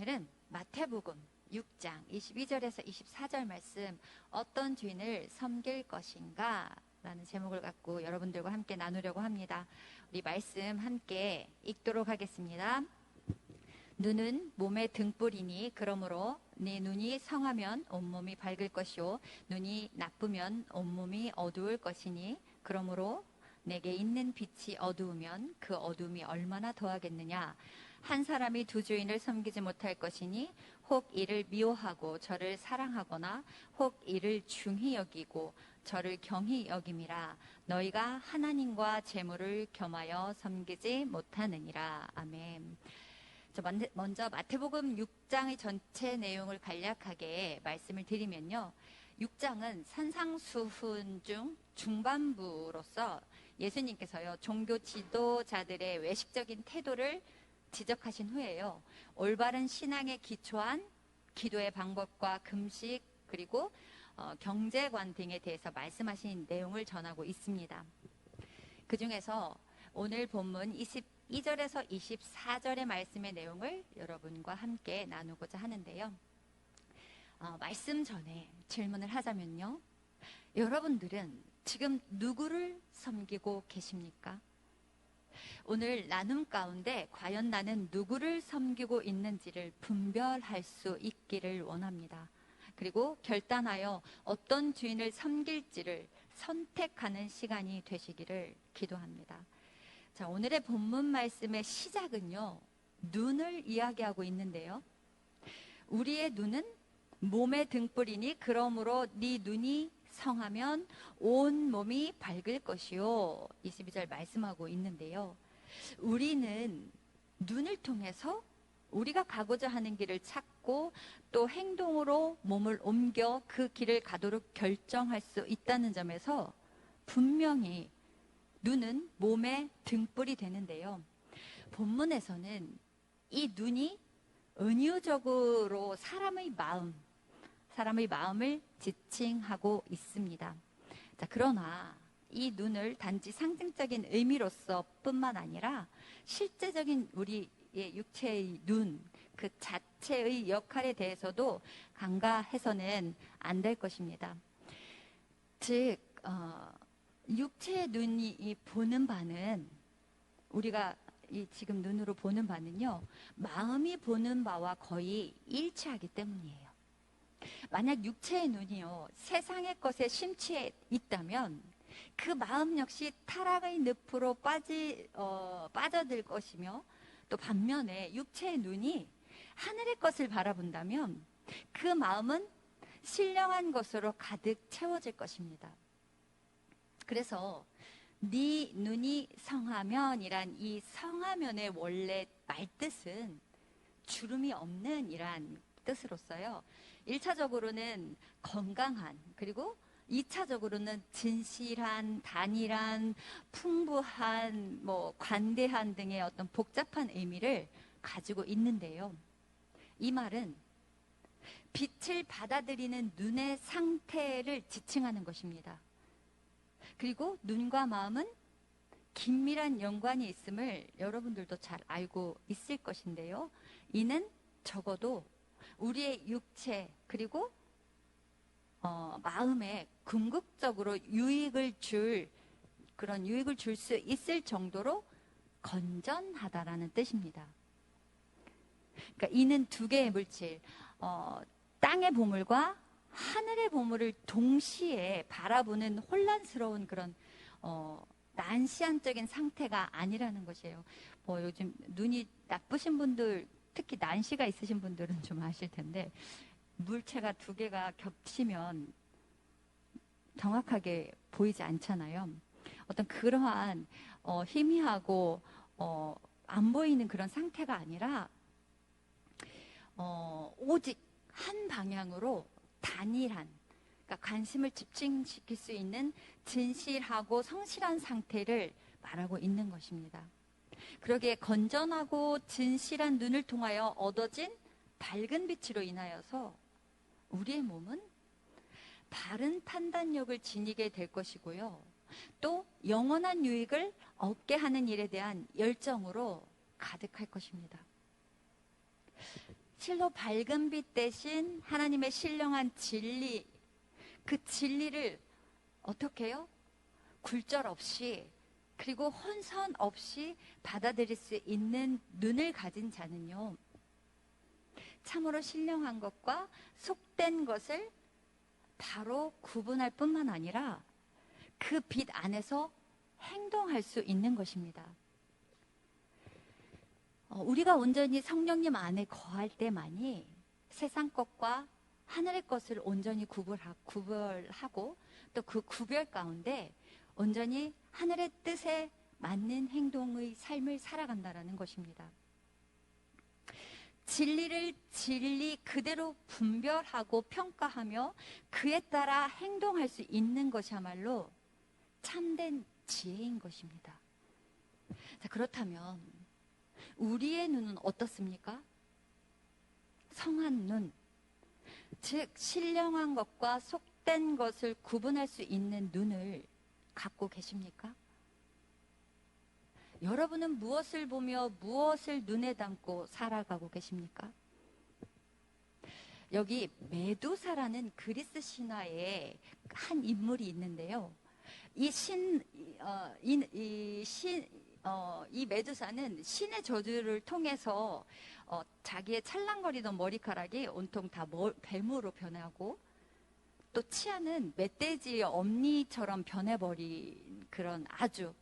오늘은 마태복음 6장 22절에서 24절 말씀, 어떤 주인을 섬길 것인가 라는 제목을 갖고 여러분들과 함께 나누려고 합니다. 우리 말씀 함께 읽도록 하겠습니다. 눈은 몸의 등불이니 그러므로 네 눈이 성하면 온몸이 밝을 것이요 눈이 나쁘면 온몸이 어두울 것이니 그러므로 내게 있는 빛이 어두우면 그 어두움이 얼마나 더하겠느냐. 한 사람이 두 주인을 섬기지 못할 것이니 혹 이를 미워하고 저를 사랑하거나 혹 이를 중히 여기고 저를 경히 여김이라. 너희가 하나님과 재물을 겸하여 섬기지 못하느니라. 아멘. 먼저 마태복음 6장의 전체 내용을 간략하게 말씀을 드리면요, 6장은 산상수훈 중 중반부로서 예수님께서요 종교 지도자들의 외식적인 태도를 지적하신 후에요, 올바른 신앙에 기초한 기도의 방법과 금식 그리고 경제관 등에 대해서 말씀하신 내용을 전하고 있습니다. 그 중에서 오늘 본문 22절에서 24절의 말씀의 내용을 여러분과 함께 나누고자 하는데요, 말씀 전에 질문을 하자면요, 여러분들은 지금 누구를 섬기고 계십니까? 오늘 나눔 가운데 과연 나는 누구를 섬기고 있는지를 분별할 수 있기를 원합니다. 그리고 결단하여 어떤 주인을 섬길지를 선택하는 시간이 되시기를 기도합니다. 자, 오늘의 본문 말씀의 시작은요, 눈을 이야기하고 있는데요, 우리의 눈은 몸의 등불이니 그러므로 네 눈이 성하면 온 몸이 밝을 것이요. 22절 말씀하고 있는데요, 우리는 눈을 통해서 우리가 가고자 하는 길을 찾고 또 행동으로 몸을 옮겨 그 길을 가도록 결정할 수 있다는 점에서 분명히 눈은 몸의 등불이 되는데요, 본문에서는 이 눈이 은유적으로 사람의 마음을 지칭하고 있습니다. 자, 그러나 이 눈을 단지 상징적인 의미로서 뿐만 아니라 실제적인 우리의 육체의 눈, 그 자체의 역할에 대해서도 간과해서는 안 될 것입니다. 즉, 육체의 눈이 보는 바는, 우리가 지금 눈으로 보는 바는요, 마음이 보는 바와 거의 일치하기 때문이에요. 만약 육체의 눈이요 세상의 것에 심취해 있다면 그 마음 역시 타락의 늪으로 빠져들 것이며, 또 반면에 육체의 눈이 하늘의 것을 바라본다면 그 마음은 신령한 것으로 가득 채워질 것입니다. 그래서 네 눈이 성하면이란 이 성하면의 원래 말뜻은 주름이 없는 이란 뜻으로서요, 1차적으로는 건강한, 그리고 2차적으로는 진실한, 단일한, 풍부한, 관대한 등의 어떤 복잡한 의미를 가지고 있는데요, 이 말은 빛을 받아들이는 눈의 상태를 지칭하는 것입니다. 그리고 눈과 마음은 긴밀한 연관이 있음을 여러분들도 잘 알고 있을 것인데요, 이는 적어도 우리의 육체 그리고 마음에 궁극적으로 유익을 줄 수 있을 정도로 건전하다라는 뜻입니다. 그러니까 이는 두 개의 물질, 땅의 보물과 하늘의 보물을 동시에 바라보는 혼란스러운 그런 난시안적인 상태가 아니라는 것이에요. 요즘 눈이 나쁘신 분들, 특히 난시가 있으신 분들은 좀 아실 텐데, 물체가 두 개가 겹치면 정확하게 보이지 않잖아요. 어떤 그러한 희미하고 안 보이는 그런 상태가 아니라 오직 한 방향으로 단일한, 그러니까 관심을 집중시킬 수 있는 진실하고 성실한 상태를 말하고 있는 것입니다. 그러기에 건전하고 진실한 눈을 통하여 얻어진 밝은 빛으로 인하여서 우리의 몸은 바른 판단력을 지니게 될 것이고요, 또 영원한 유익을 얻게 하는 일에 대한 열정으로 가득할 것입니다. 실로 밝은 빛 대신 하나님의 신령한 진리, 그 진리를 어떻게 해요? 굴절 없이, 그리고 혼선 없이 받아들일 수 있는 눈을 가진 자는요, 참으로 신령한 것과 속된 것을 바로 구분할 뿐만 아니라 그 빛 안에서 행동할 수 있는 것입니다. 우리가 온전히 성령님 안에 거할 때만이 세상 것과 하늘의 것을 온전히 구별하고 또 그 구별 가운데 온전히 하늘의 뜻에 맞는 행동의 삶을 살아간다는 것입니다. 진리를 진리 그대로 분별하고 평가하며 그에 따라 행동할 수 있는 것이야말로 참된 지혜인 것입니다. 자, 그렇다면 우리의 눈은 어떻습니까? 성한 눈, 즉 신령한 것과 속된 것을 구분할 수 있는 눈을 갖고 계십니까? 여러분은 무엇을 보며 무엇을 눈에 담고 살아가고 계십니까? 여기 메두사라는 그리스 신화에 한 인물이 있는데요. 이 메두사는 신의 저주를 통해서 자기의 찰랑거리던 머리카락이 온통 다 뱀으로 변하고, 또 치아는 멧돼지의 엄니처럼 변해버린 그런 아주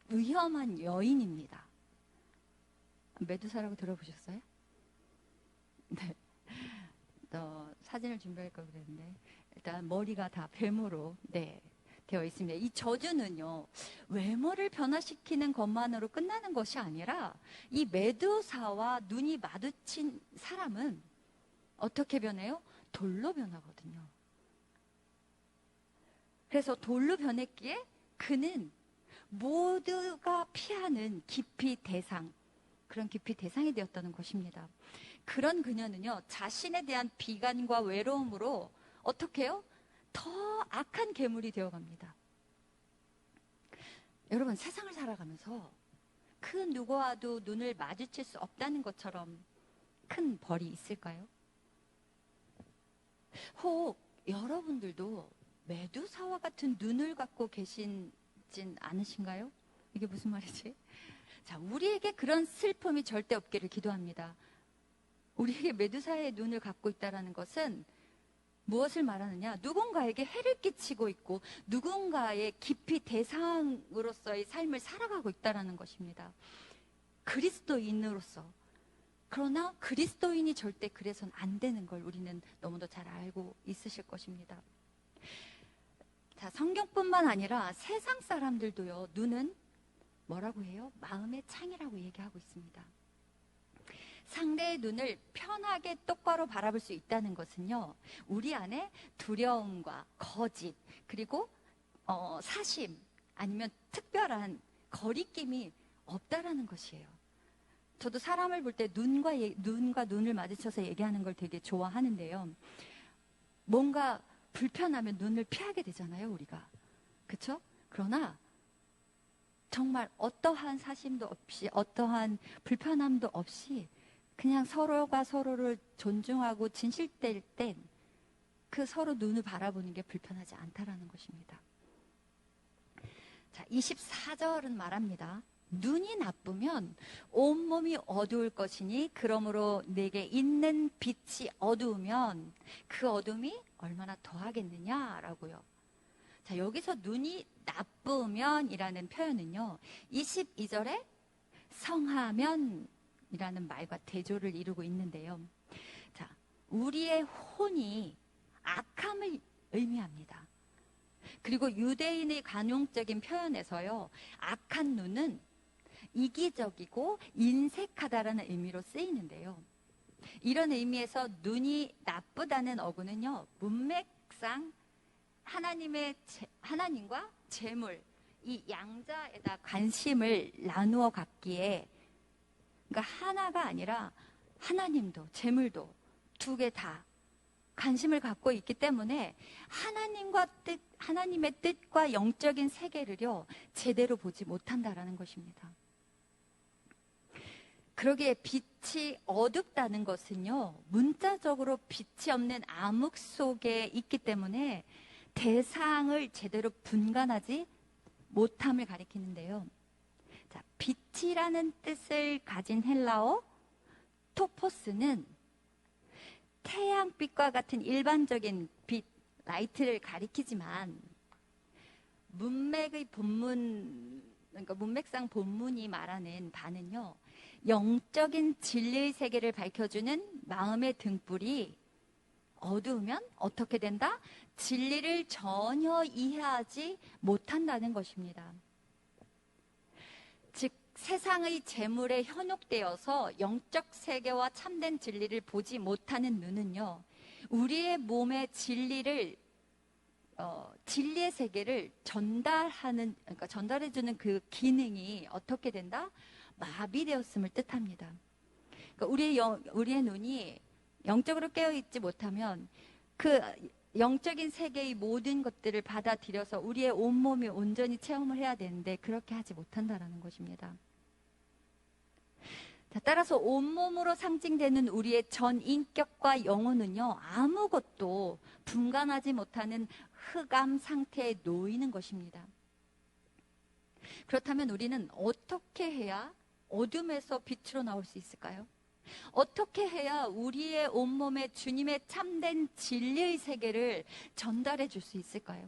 위험한 여인입니다. 메두사라고 들어보셨어요? 네. 사진을 준비할 걸 그랬는데, 일단 머리가 다 뱀으로, 네, 되어 있습니다. 이 저주는요, 외모를 변화시키는 것만으로 끝나는 것이 아니라 이 메두사와 눈이 마주친 사람은 어떻게 변해요? 돌로 변하거든요. 그래서 돌로 변했기에 그는 모두가 피하는 기피 대상, 그런 기피 대상이 되었다는 것입니다. 그런 그녀는요, 자신에 대한 비관과 외로움으로 어떻게 해요? 더 악한 괴물이 되어갑니다. 여러분, 세상을 살아가면서 그 누구와도 눈을 마주칠 수 없다는 것처럼 큰 벌이 있을까요? 혹 여러분들도 메두사와 같은 눈을 갖고 계시진 않으신가요? 이게 무슨 말이지? 자, 우리에게 그런 슬픔이 절대 없기를 기도합니다. 우리에게 메두사의 눈을 갖고 있다는 것은 무엇을 말하느냐? 누군가에게 해를 끼치고 있고 누군가의 기피 대상으로서의 삶을 살아가고 있다는 것입니다. 그리스도인으로서. 그러나 그리스도인이 절대 그래서는 안 되는 걸 우리는 너무도 잘 알고 있으실 것입니다. 자, 성경뿐만 아니라 세상 사람들도요, 눈은 뭐라고 해요? 마음의 창이라고 얘기하고 있습니다. 상대의 눈을 편하게 똑바로 바라볼 수 있다는 것은요, 우리 안에 두려움과 거짓, 그리고 사심, 아니면 특별한 거리낌이 없다라는 것이에요. 저도 사람을 볼 때 눈과 눈을 마주쳐서 얘기하는 걸 되게 좋아하는데요. 뭔가 불편하면 눈을 피하게 되잖아요, 우리가. 그렇죠? 그러나 정말 어떠한 사심도 없이, 어떠한 불편함도 없이 그냥 서로가 서로를 존중하고 진실될 땐 그 서로 눈을 바라보는 게 불편하지 않다라는 것입니다. 자, 24절은 말합니다. 눈이 나쁘면 온몸이 어두울 것이니 그러므로 내게 있는 빛이 어두우면 그 어둠이 얼마나 더하겠느냐라고요. 자, 여기서 눈이 나쁘면이라는 표현은요, 22절에 성하면이라는 말과 대조를 이루고 있는데요. 자, 우리의 혼이 악함을 의미합니다. 그리고 유대인의 관용적인 표현에서요, 악한 눈은 이기적이고 인색하다라는 의미로 쓰이는데요. 이런 의미에서 눈이 나쁘다는 어구는요, 문맥상 하나님과 재물, 이 양자에다 관심을 나누어 갖기에, 그러니까 하나가 아니라 하나님도 재물도 두 개 다 관심을 갖고 있기 때문에 하나님의 뜻과 영적인 세계를요, 제대로 보지 못한다라는 것입니다. 그러기에 빛이 어둡다는 것은요, 문자적으로 빛이 없는 암흑 속에 있기 때문에 대상을 제대로 분간하지 못함을 가리키는데요. 자, 빛이라는 뜻을 가진 헬라어 토포스는 태양빛과 같은 일반적인 빛, 라이트를 가리키지만 문맥의 본문, 그러니까 문맥상 본문이 말하는 바는요, 영적인 진리의 세계를 밝혀주는 마음의 등불이 어두우면 어떻게 된다? 진리를 전혀 이해하지 못한다는 것입니다. 즉, 세상의 재물에 현혹되어서 영적 세계와 참된 진리를 보지 못하는 눈은요, 우리의 몸의 진리의 세계를 그러니까 전달해주는 그 기능이 어떻게 된다? 마비되었음을 뜻합니다. 그러니까 우리의 눈이 영적으로 깨어있지 못하면 그 영적인 세계의 모든 것들을 받아들여서 우리의 온몸이 온전히 체험을 해야 되는데 그렇게 하지 못한다는 것입니다. 자, 따라서 온몸으로 상징되는 우리의 전 인격과 영혼은요, 아무것도 분간하지 못하는 흑암 상태에 놓이는 것입니다. 그렇다면 우리는 어떻게 해야 어둠에서 빛으로 나올 수 있을까요? 어떻게 해야 우리의 온몸에 주님의 참된 진리의 세계를 전달해 줄 수 있을까요?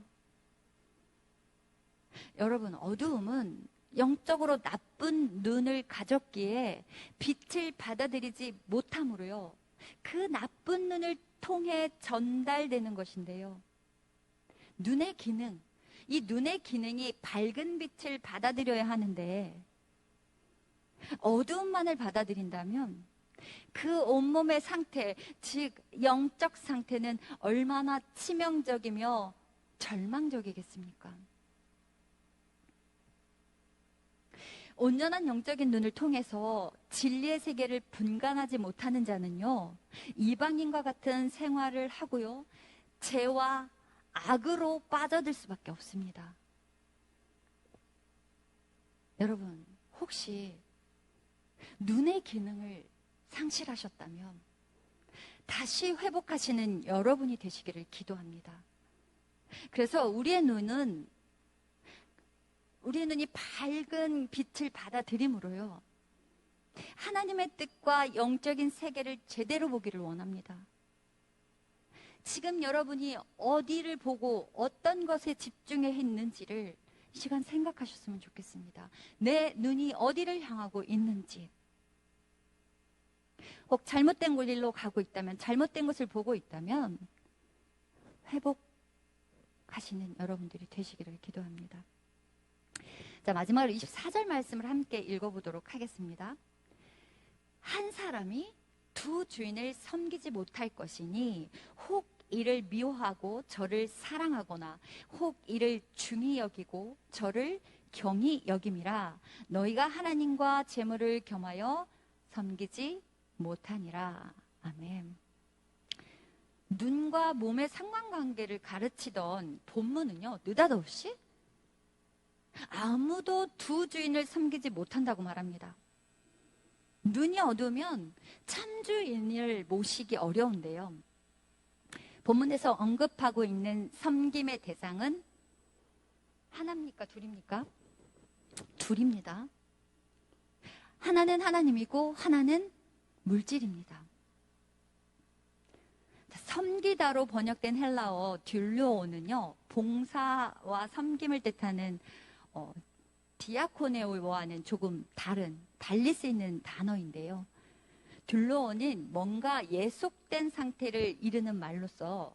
여러분, 어두움은 영적으로 나쁜 눈을 가졌기에 빛을 받아들이지 못함으로요, 그 나쁜 눈을 통해 전달되는 것인데요. 눈의 기능, 이 눈의 기능이 밝은 빛을 받아들여야 하는데 어두움만을 받아들인다면 그 온몸의 상태, 즉 영적 상태는 얼마나 치명적이며 절망적이겠습니까? 온전한 영적인 눈을 통해서 진리의 세계를 분간하지 못하는 자는요, 이방인과 같은 생활을 하고요, 죄와 악으로 빠져들 수밖에 없습니다. 여러분, 혹시 눈의 기능을 상실하셨다면 다시 회복하시는 여러분이 되시기를 기도합니다. 그래서 우리의 눈이 밝은 빛을 받아들임으로요, 하나님의 뜻과 영적인 세계를 제대로 보기를 원합니다. 지금 여러분이 어디를 보고 어떤 것에 집중해 있는지를 이 시간 생각하셨으면 좋겠습니다. 내 눈이 어디를 향하고 있는지. 혹 잘못된 길로 가고 있다면, 잘못된 것을 보고 있다면 회복하시는 여러분들이 되시기를 기도합니다. 자, 마지막으로 24절 말씀을 함께 읽어보도록 하겠습니다. 한 사람이 두 주인을 섬기지 못할 것이니 혹 이를 미워하고 저를 사랑하거나 혹 이를 중히 여기고 저를 경히 여김이라. 너희가 하나님과 재물을 겸하여 섬기지 못하니라. 아멘. 눈과 몸의 상관관계를 가르치던 본문은요, 느닷없이 아무도 두 주인을 섬기지 못한다고 말합니다. 눈이 어두우면 참 주인을 모시기 어려운데요, 본문에서 언급하고 있는 섬김의 대상은 하나입니까? 둘입니까? 둘입니다. 하나는 하나님이고 하나는 물질입니다. 섬기다로 번역된 헬라어 듈로오는요, 봉사와 섬김을 뜻하는 디아코네오와는 조금 달리 쓰이는 단어인데요. 듈로오는 뭔가 예속된 상태를 이르는 말로서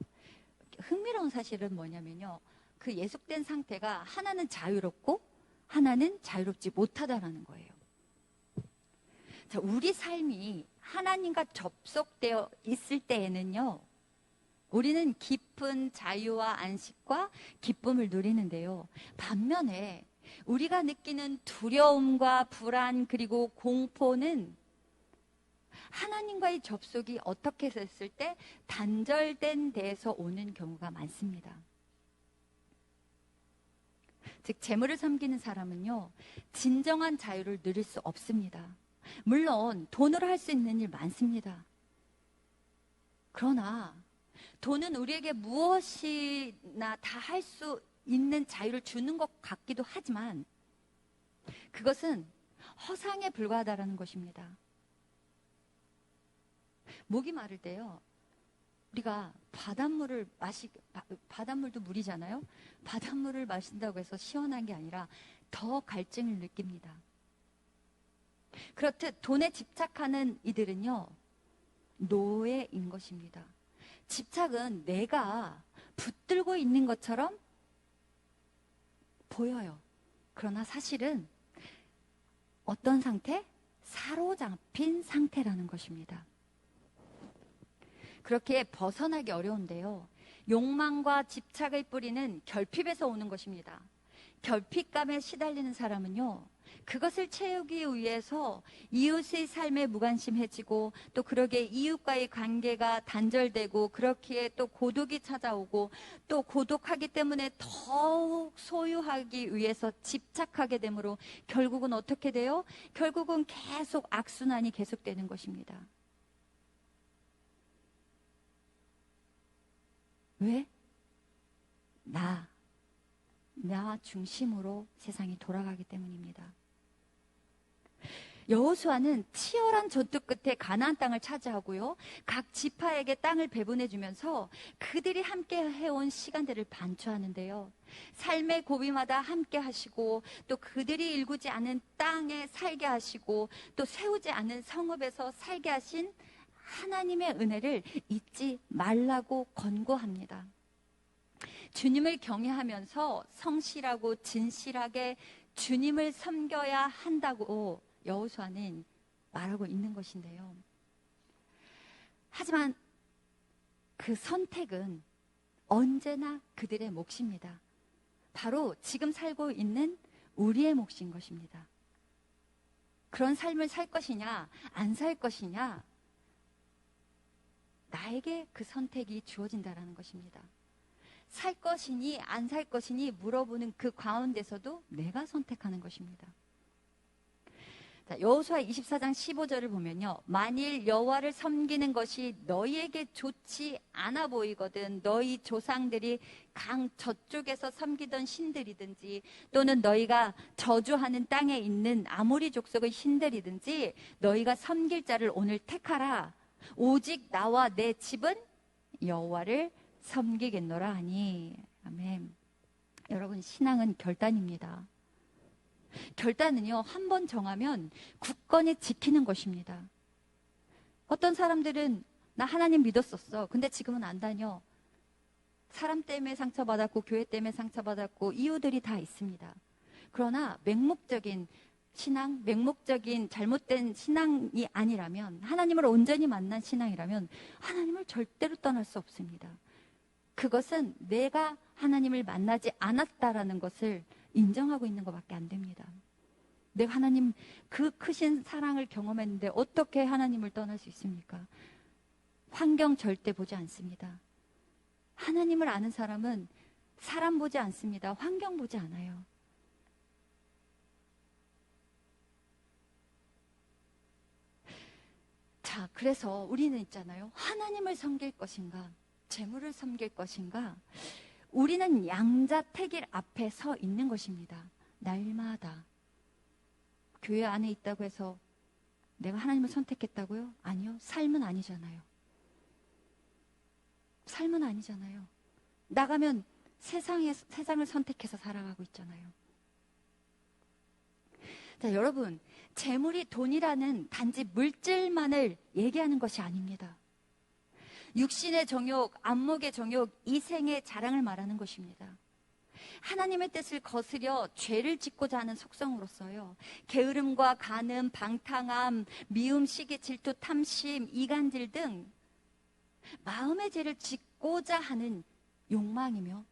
흥미로운 사실은 뭐냐면요, 그 예속된 상태가 하나는 자유롭고 하나는 자유롭지 못하다라는 거예요. 자, 우리 삶이 하나님과 접속되어 있을 때에는요, 우리는 깊은 자유와 안식과 기쁨을 누리는데요, 반면에 우리가 느끼는 두려움과 불안 그리고 공포는 하나님과의 접속이 어떻게 됐을 때 단절된 데에서 오는 경우가 많습니다. 즉, 재물을 섬기는 사람은요, 진정한 자유를 누릴 수 없습니다. 물론 돈으로 할 수 있는 일 많습니다. 그러나 돈은 우리에게 무엇이나 다 할 수 있는 자유를 주는 것 같기도 하지만 그것은 허상에 불과하다라는 것입니다. 목이 마를 때요, 우리가 바닷물도 물이잖아요. 바닷물을 마신다고 해서 시원한 게 아니라 더 갈증을 느낍니다. 그렇듯 돈에 집착하는 이들은요, 노예인 것입니다. 집착은 내가 붙들고 있는 것처럼 보여요. 그러나 사실은 어떤 상태? 사로잡힌 상태라는 것입니다. 그렇게 벗어나기 어려운데요. 욕망과 집착의 뿌리는 결핍에서 오는 것입니다. 결핍감에 시달리는 사람은요, 그것을 채우기 위해서 이웃의 삶에 무관심해지고 또 그러게 이웃과의 관계가 단절되고 그렇기에 또 고독이 찾아오고 또 고독하기 때문에 더욱 소유하기 위해서 집착하게 되므로 결국은 어떻게 돼요? 결국은 계속 악순환이 계속되는 것입니다. 왜? 나 중심으로 세상이 돌아가기 때문입니다. 여호수아는 치열한 전투 끝에 가나안 땅을 차지하고요, 각 지파에게 땅을 배분해 주면서 그들이 함께 해온 시간들을 반추하는데요, 삶의 고비마다 함께 하시고 또 그들이 일구지 않은 땅에 살게 하시고 또 세우지 않은 성읍에서 살게 하신 하나님의 은혜를 잊지 말라고 권고합니다. 주님을 경외하면서 성실하고 진실하게 주님을 섬겨야 한다고 여호수아는 말하고 있는 것인데요. 하지만 그 선택은 언제나 그들의 몫입니다. 바로 지금 살고 있는 우리의 몫인 것입니다. 그런 삶을 살 것이냐, 안 살 것이냐, 나에게 그 선택이 주어진다라는 것입니다. 살 것이니 안 살 것이니 물어보는 그 가운데서도 내가 선택하는 것입니다. 여호수아 24장 15절을 보면요, 만일 여호와를 섬기는 것이 너희에게 좋지 않아 보이거든 너희 조상들이 강 저쪽에서 섬기던 신들이든지 또는 너희가 저주하는 땅에 있는 아모리 족속의 신들이든지 너희가 섬길 자를 오늘 택하라. 오직 나와 내 집은 여호와를 섬기겠노라 하니. 아멘. 여러분, 신앙은 결단입니다. 결단은요, 한 번 정하면 굳건히 지키는 것입니다. 어떤 사람들은 나 하나님 믿었었어. 근데 지금은 안 다녀. 사람 때문에 상처받았고 교회 때문에 상처받았고 이유들이 다 있습니다. 그러나 맹목적인 신앙, 맹목적인 잘못된 신앙이 아니라면, 하나님을 온전히 만난 신앙이라면 하나님을 절대로 떠날 수 없습니다. 그것은 내가 하나님을 만나지 않았다라는 것을 인정하고 있는 것밖에 안 됩니다. 내가 하나님 그 크신 사랑을 경험했는데 어떻게 하나님을 떠날 수 있습니까? 환경 절대 보지 않습니다. 하나님을 아는 사람은 사람 보지 않습니다. 환경 보지 않아요. 자, 그래서 우리는 있잖아요. 하나님을 섬길 것인가, 재물을 섬길 것인가, 우리는 양자택일 앞에 서 있는 것입니다. 날마다. 교회 안에 있다고 해서 내가 하나님을 선택했다고요? 아니요. 삶은 아니잖아요. 삶은 아니잖아요. 나가면 세상을 선택해서 살아가고 있잖아요. 자, 여러분, 재물이 돈이라는 단지 물질만을 얘기하는 것이 아닙니다. 육신의 정욕, 안목의 정욕, 이생의 자랑을 말하는 것입니다. 하나님의 뜻을 거스려 죄를 짓고자 하는 속성으로서요, 게으름과 간음, 방탕함, 미움, 시기, 질투, 탐심, 이간질 등 마음의 죄를 짓고자 하는 욕망이며,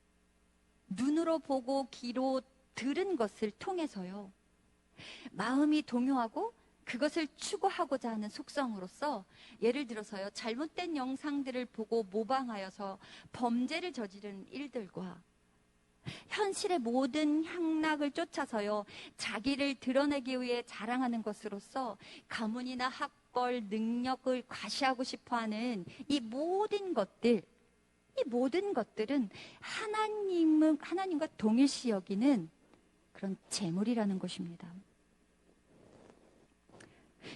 눈으로 보고 귀로 들은 것을 통해서요, 마음이 동요하고 그것을 추구하고자 하는 속성으로서, 예를 들어서요, 잘못된 영상들을 보고 모방하여서 범죄를 저지른 일들과 현실의 모든 향락을 쫓아서요, 자기를 드러내기 위해 자랑하는 것으로서 가문이나 학벌, 능력을 과시하고 싶어하는 이 모든 것들은 하나님과 동일시 여기는 그런 재물이라는 것입니다.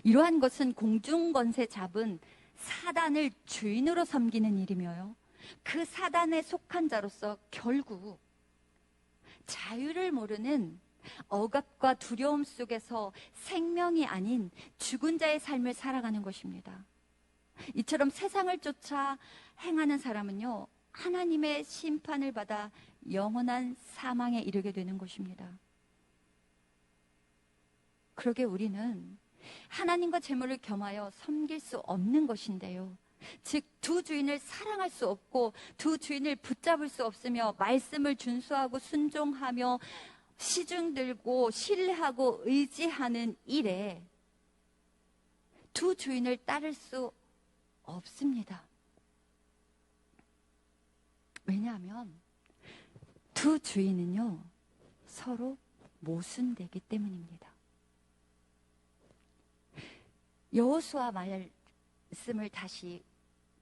이러한 것은 공중권세 잡은 사단을 주인으로 섬기는 일이며요, 그 사단에 속한 자로서 결국 자유를 모르는 억압과 두려움 속에서 생명이 아닌 죽은 자의 삶을 살아가는 것입니다. 이처럼 세상을 쫓아 행하는 사람은요, 하나님의 심판을 받아 영원한 사망에 이르게 되는 것입니다. 그러게 우리는 하나님과 재물을 겸하여 섬길 수 없는 것인데요, 즉 두 주인을 사랑할 수 없고 두 주인을 붙잡을 수 없으며 말씀을 준수하고 순종하며 시중 들고 신뢰하고 의지하는 일에 두 주인을 따를 수 없습니다. 왜냐하면 두 주인은요, 서로 모순되기 때문입니다. 여호수아 말씀을 다시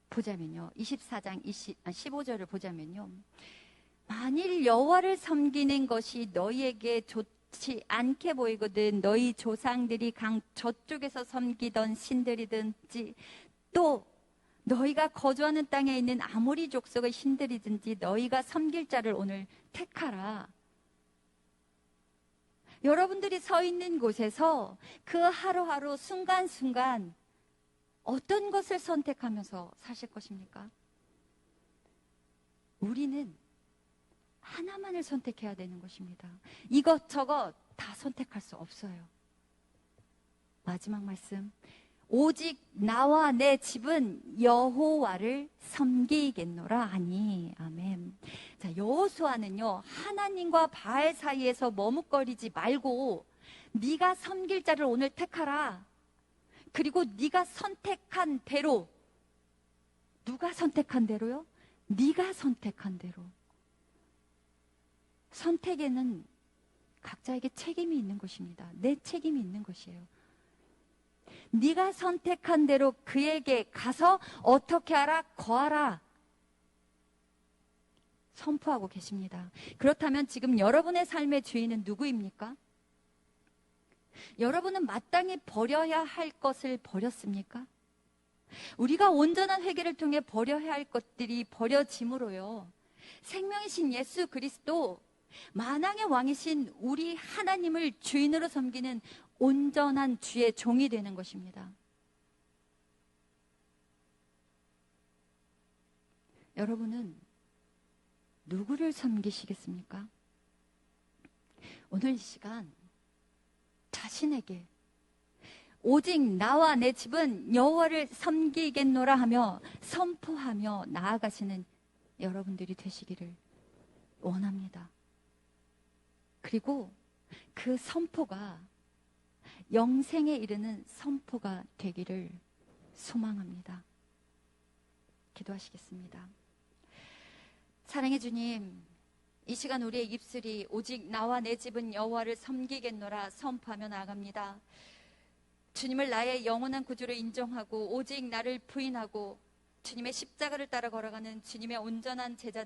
보자면요, 24장 15절을 보자면요, 만일 여호와를 섬기는 것이 너희에게 좋지 않게 보이거든 너희 조상들이 강 저쪽에서 섬기던 신들이든지 또 너희가 거주하는 땅에 있는 아모리 족속의 신들이든지 너희가 섬길 자를 오늘 택하라. 여러분들이 서 있는 곳에서 그 하루하루 순간순간 어떤 것을 선택하면서 사실 것입니까? 우리는 하나만을 선택해야 되는 것입니다. 이것저것 다 선택할 수 없어요. 마지막 말씀, 오직 나와 내 집은 여호와를 섬기겠노라 하니. 아멘. 자, 여호수아는요, 하나님과 바알 사이에서 머뭇거리지 말고 네가 섬길 자를 오늘 택하라. 그리고 네가 선택한 대로, 누가 선택한 대로요? 네가 선택한 대로. 선택에는 각자에게 책임이 있는 것입니다. 내 책임이 있는 것이에요. 네가 선택한 대로 그에게 가서 어떻게 하라? 거하라. 선포하고 계십니다. 그렇다면 지금 여러분의 삶의 주인은 누구입니까? 여러분은 마땅히 버려야 할 것을 버렸습니까? 우리가 온전한 회개를 통해 버려야 할 것들이 버려짐으로요, 생명이신 예수 그리스도, 만왕의 왕이신 우리 하나님을 주인으로 섬기는 온전한 주의 종이 되는 것입니다. 여러분은 누구를 섬기시겠습니까? 오늘 이 시간 자신에게 오직 나와 내 집은 여호와를 섬기겠노라 하며 선포하며 나아가시는 여러분들이 되시기를 원합니다. 그리고 그 선포가 영생에 이르는 선포가 되기를 소망합니다. 기도하시겠습니다. 사랑의 주님, 이 시간 우리의 입술이 오직 나와 내 집은 여호와를 섬기겠노라 선포하며 나아갑니다. 주님을 나의 영원한 구주로 인정하고 오직 나를 부인하고 주님의 십자가를 따라 걸어가는 주님의 온전한 제자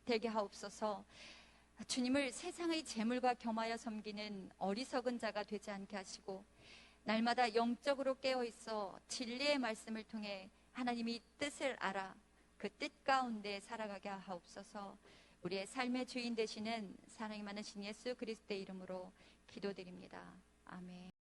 되게 하옵소서. 주님을 세상의 재물과 겸하여 섬기는 어리석은 자가 되지 않게 하시고 날마다 영적으로 깨어있어 진리의 말씀을 통해 하나님이 뜻을 알아 그 뜻 가운데 살아가게 하옵소서. 우리의 삶의 주인 되시는 사랑이 많으신 예수 그리스도의 이름으로 기도드립니다. 아멘.